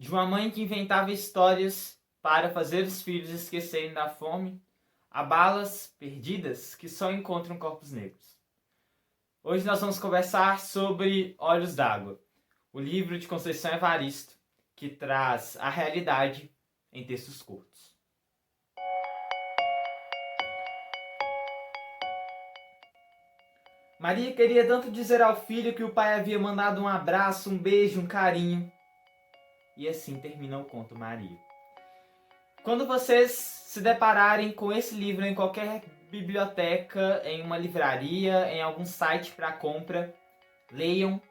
de uma mãe que inventava histórias para fazer os filhos esquecerem da fome, a balas perdidas que só encontram corpos negros. Hoje nós vamos conversar sobre Olhos d'Água, o livro de Conceição Evaristo, que traz a realidade em textos curtos. Maria queria tanto dizer ao filho que o pai havia mandado um abraço, um beijo, um carinho. E assim termina o conto Maria. Quando vocês se depararem com esse livro em qualquer biblioteca, em uma livraria, em algum site para compra, leiam,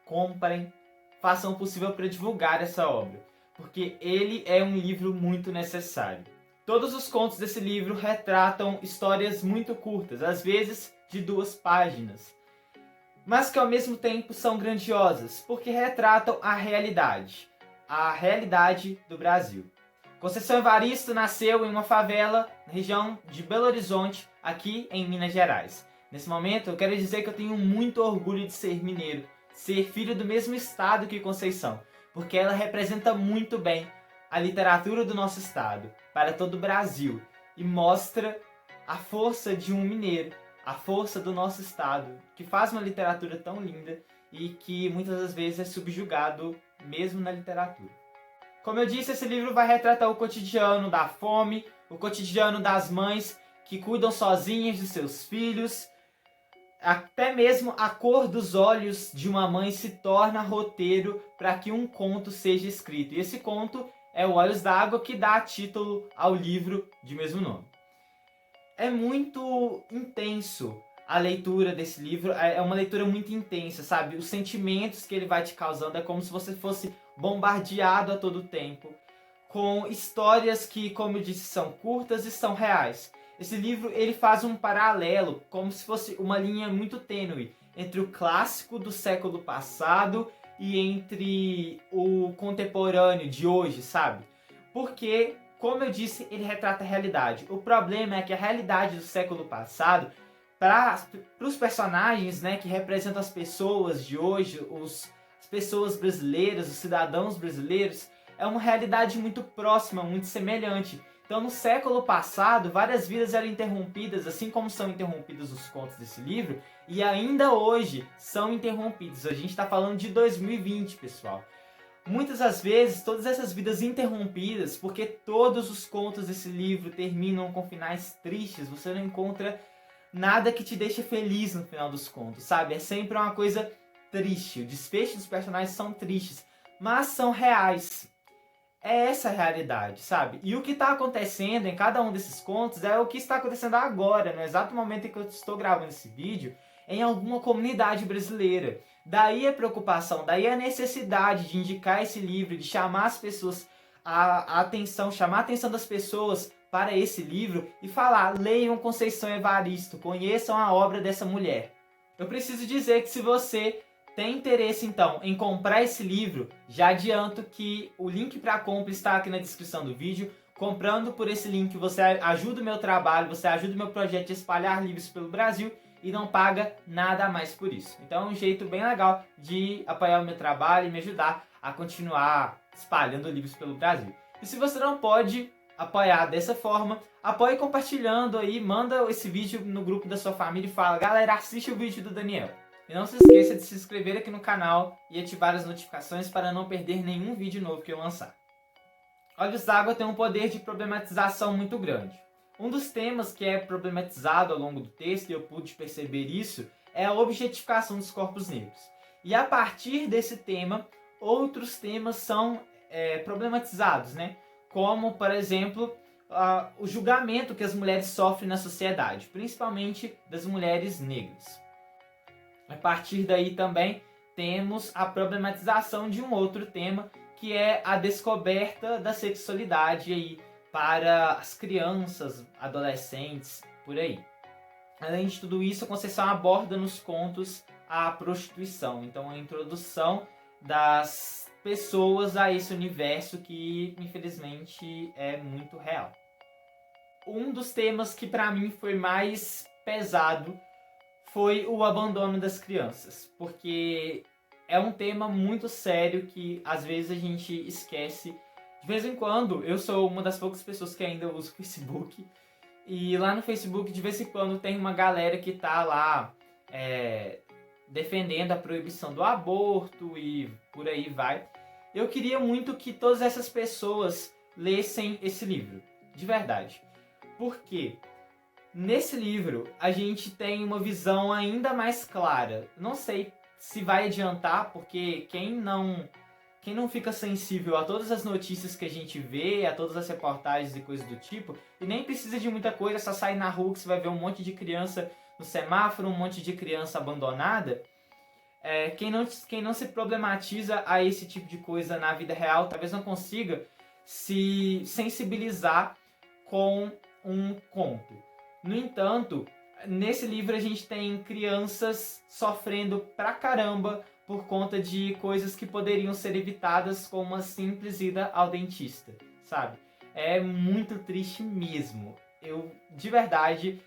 comprem, façam o possível para divulgar essa obra, porque ele é um livro muito necessário. Todos os contos desse livro retratam histórias muito curtas, às vezes de 2 páginas, mas que ao mesmo tempo são grandiosas, porque retratam a realidade do Brasil. Conceição Evaristo nasceu em uma favela na região de Belo Horizonte, aqui em Minas Gerais. Nesse momento eu quero dizer que eu tenho muito orgulho de ser mineiro, ser filho do mesmo estado que Conceição, porque ela representa muito bem a literatura do nosso estado para todo o Brasil e mostra a força de um mineiro, a força do nosso estado, que faz uma literatura tão linda e que muitas das vezes é subjugado mesmo na literatura. Como eu disse, esse livro vai retratar o cotidiano da fome, o cotidiano das mães que cuidam sozinhas de seus filhos. Até mesmo a cor dos olhos de uma mãe se torna roteiro para que um conto seja escrito. E esse conto é o Olhos d'Água, que dá título ao livro de mesmo nome. É muito intenso a leitura desse livro, é uma leitura muito intensa, sabe? Os sentimentos que ele vai te causando é como se você fosse bombardeado a todo tempo, com histórias que, como eu disse, são curtas e são reais. Esse livro ele faz um paralelo, como se fosse uma linha muito tênue, entre o clássico do século passado e entre o contemporâneo de hoje, sabe? Porque, como eu disse, ele retrata a realidade. O problema é que a realidade do século passado, para os personagens, né, que representam as pessoas de hoje, as pessoas brasileiras, os cidadãos brasileiros, é uma realidade muito próxima, muito semelhante. Então, no século passado, várias vidas eram interrompidas, assim como são interrompidos os contos desse livro, e ainda hoje são interrompidos. A gente está falando de 2020, pessoal. Muitas das vezes, todas essas vidas interrompidas, porque todos os contos desse livro terminam com finais tristes, você não encontra nada que te deixe feliz no final dos contos, sabe? É sempre uma coisa triste. O desfecho dos personagens são tristes, mas são reais. É essa a realidade, sabe? E o que está acontecendo em cada um desses contos é o que está acontecendo agora, no exato momento em que eu estou gravando esse vídeo, em alguma comunidade brasileira. Daí a preocupação, daí a necessidade de indicar esse livro, de chamar as pessoas a atenção, chamar a atenção das pessoas para esse livro e falar: leiam Conceição Evaristo, conheçam a obra dessa mulher. Eu preciso dizer que se você tem interesse então em comprar esse livro, já adianto que o link para a compra está aqui na descrição do vídeo. Comprando por esse link você ajuda o meu trabalho, você ajuda o meu projeto de espalhar livros pelo Brasil e não paga nada a mais por isso. Então é um jeito bem legal de apoiar o meu trabalho e me ajudar a continuar espalhando livros pelo Brasil. E se você não pode apoiar dessa forma, apoie compartilhando aí, manda esse vídeo no grupo da sua família e fala: galera, assiste o vídeo do Daniel. E não se esqueça de se inscrever aqui no canal e ativar as notificações para não perder nenhum vídeo novo que eu lançar. Olhos d'Água tem um poder de problematização muito grande. Um dos temas que é problematizado ao longo do texto, e eu pude perceber isso, é a objetificação dos corpos negros. E a partir desse tema, outros temas são problematizados, né? Como, por exemplo, o julgamento que as mulheres sofrem na sociedade, principalmente das mulheres negras. A partir daí também temos a problematização de um outro tema, que é a descoberta da sexualidade aí para as crianças, adolescentes, por aí. Além de tudo isso, a Conceição aborda nos contos a prostituição, então a introdução das pessoas a esse universo que infelizmente é muito real. Um dos temas que para mim foi mais pesado foi o abandono das crianças, porque é um tema muito sério que às vezes a gente esquece. De vez em quando, eu sou uma das poucas pessoas que ainda usa o Facebook. E lá no Facebook, de vez em quando, tem uma galera que tá lá defendendo a proibição do aborto e por aí vai. Eu queria muito que todas essas pessoas lessem esse livro, de verdade. Porque nesse livro a gente tem uma visão ainda mais clara. Não sei se vai adiantar, porque quem não fica sensível a todas as notícias que a gente vê, a todas as reportagens e coisas do tipo, e nem precisa de muita coisa, só sair na rua que você vai ver um monte de criança no semáforo, um monte de criança abandonada. Quem não se problematiza a esse tipo de coisa na vida real, talvez não consiga se sensibilizar com um conto. No entanto, nesse livro a gente tem crianças sofrendo pra caramba por conta de coisas que poderiam ser evitadas com uma simples ida ao dentista, sabe? É muito triste mesmo. Eu, de verdade,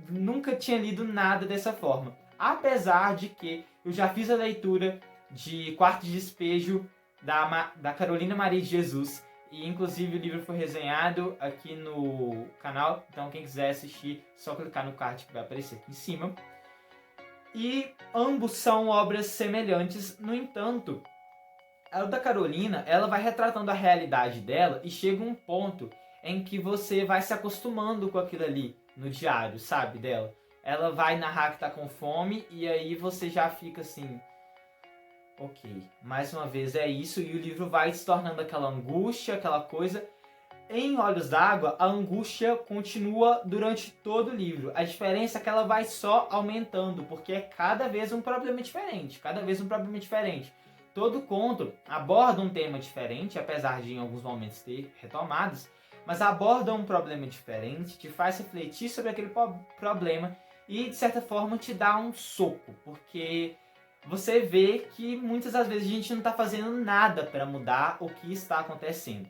nunca tinha lido nada dessa forma. Apesar de que eu já fiz a leitura de Quarto de Despejo da Carolina Maria de Jesus. E inclusive o livro foi resenhado aqui no canal. Então quem quiser assistir, só clicar no card que vai aparecer aqui em cima. E ambos são obras semelhantes. No entanto, a da Carolina, ela vai retratando a realidade dela e chega um ponto em que você vai se acostumando com aquilo ali no diário, sabe, dela. Ela vai narrar que tá com fome e aí você já fica assim, ok, mais uma vez é isso, e o livro vai se tornando aquela angústia, aquela coisa. Em Olhos d'Água, a angústia continua durante todo o livro. A diferença é que ela vai só aumentando, porque é cada vez um problema diferente, cada vez um problema diferente. Todo conto aborda um tema diferente, apesar de em alguns momentos ter retomadas, mas aborda um problema diferente, te faz refletir sobre aquele problema e, de certa forma, te dá um soco, porque você vê que muitas das vezes a gente não está fazendo nada para mudar o que está acontecendo.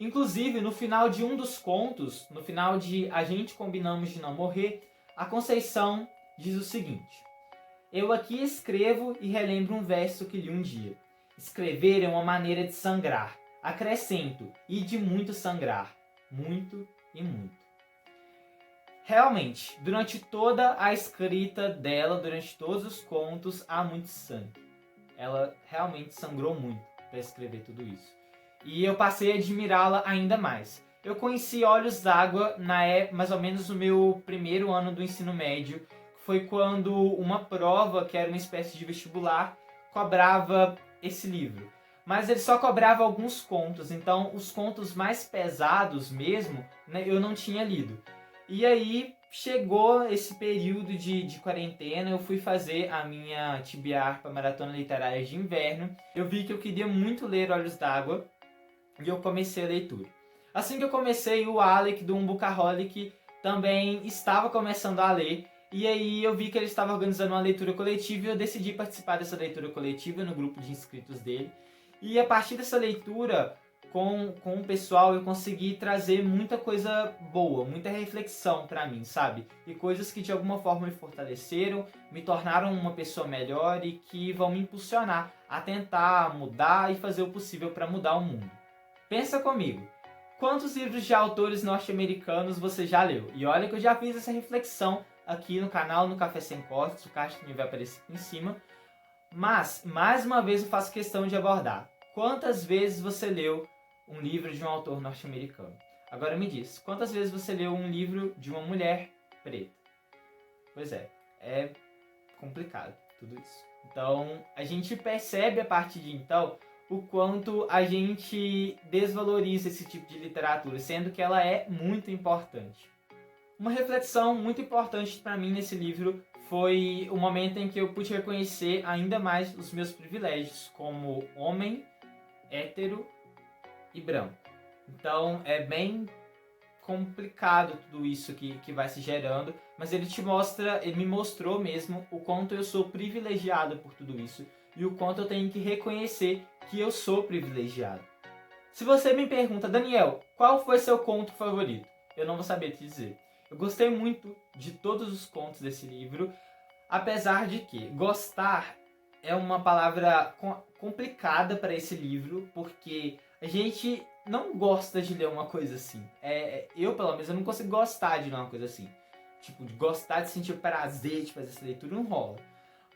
Inclusive, no final de um dos contos, no final de A Gente Combinamos de Não Morrer, a Conceição diz o seguinte: eu aqui escrevo e relembro um verso que li um dia. Escrever é uma maneira de sangrar. Acrescento, e de muito sangrar. Muito e muito. Realmente, durante toda a escrita dela, durante todos os contos, há muito sangue. Ela realmente sangrou muito para escrever tudo isso. E eu passei a admirá-la ainda mais. Eu conheci Olhos d'Água mais ou menos no meu primeiro ano do ensino médio. Foi quando uma prova, que era uma espécie de vestibular, cobrava esse livro. Mas ele só cobrava alguns contos, então os contos mais pesados mesmo, né, eu não tinha lido. E aí chegou esse período de quarentena, eu fui fazer a minha TBR, Maratona Literária de Inverno. Eu vi que eu queria muito ler Olhos d'Água e eu comecei a leitura. Assim que eu comecei, o Alec do Umbucaholic também estava começando a ler. E aí eu vi que ele estava organizando uma leitura coletiva e eu decidi participar dessa leitura coletiva no grupo de inscritos dele. E a partir dessa leitura com o pessoal eu consegui trazer muita coisa boa, muita reflexão para mim, sabe? E coisas que de alguma forma me fortaleceram, me tornaram uma pessoa melhor e que vão me impulsionar a tentar mudar e fazer o possível para mudar o mundo. Pensa comigo, quantos livros de autores norte-americanos você já leu? E olha que eu já fiz essa reflexão aqui no canal, no Café Sem Cortes, o card também vai aparecer aqui em cima. Mas, mais uma vez eu faço questão de abordar. Quantas vezes você leu um livro de um autor norte-americano? Agora me diz, quantas vezes você leu um livro de uma mulher preta? Pois é complicado tudo isso. Então, a gente percebe a partir de então o quanto a gente desvaloriza esse tipo de literatura, sendo que ela é muito importante. Uma reflexão muito importante para mim nesse livro foi o momento em que eu pude reconhecer ainda mais os meus privilégios como homem, hétero e branco. Então é bem complicado tudo isso que vai se gerando, mas ele me mostrou mesmo o quanto eu sou privilegiado por tudo isso e o quanto eu tenho que reconhecer que eu sou privilegiado. Se você me pergunta, Daniel, qual foi seu conto favorito? Eu não vou saber te dizer. Eu gostei muito de todos os contos desse livro, apesar de que gostar é uma palavra complicada para esse livro, porque a gente não gosta de ler uma coisa assim. Eu, pelo menos, eu não consigo gostar de ler uma coisa assim. Tipo, de gostar, de sentir o prazer de fazer essa leitura, não rola.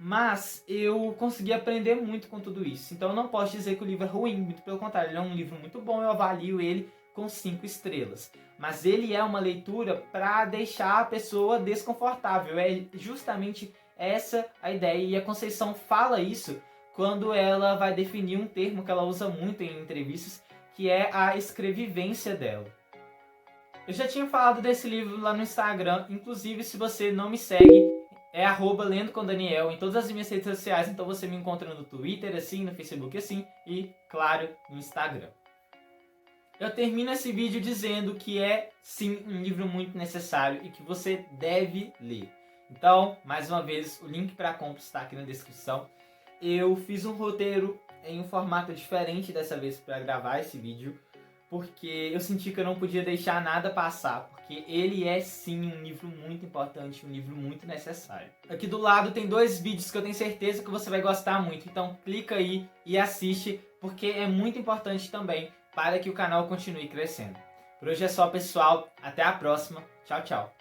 Mas eu consegui aprender muito com tudo isso. Então eu não posso dizer que o livro é ruim, muito pelo contrário, ele é um livro muito bom, eu avalio ele com 5 estrelas. Mas ele é uma leitura para deixar a pessoa desconfortável. É justamente essa a ideia. E a Conceição fala isso quando ela vai definir um termo que ela usa muito em entrevistas, que é a escrevivência dela. Eu já tinha falado desse livro lá no Instagram, inclusive se você não me segue, é @lendocomdaniel em todas as minhas redes sociais, então você me encontra no Twitter assim, no Facebook assim e, claro, no Instagram. Eu termino esse vídeo dizendo que é sim um livro muito necessário e que você deve ler. Então, mais uma vez, o link para a compra está aqui na descrição. Eu fiz um roteiro em um formato diferente dessa vez para gravar esse vídeo, porque eu senti que eu não podia deixar nada passar, porque ele é sim um livro muito importante, um livro muito necessário. Aqui do lado tem 2 vídeos que eu tenho certeza que você vai gostar muito, então clica aí e assiste, porque é muito importante também para que o canal continue crescendo. Por hoje é só, pessoal. Até a próxima. Tchau, tchau.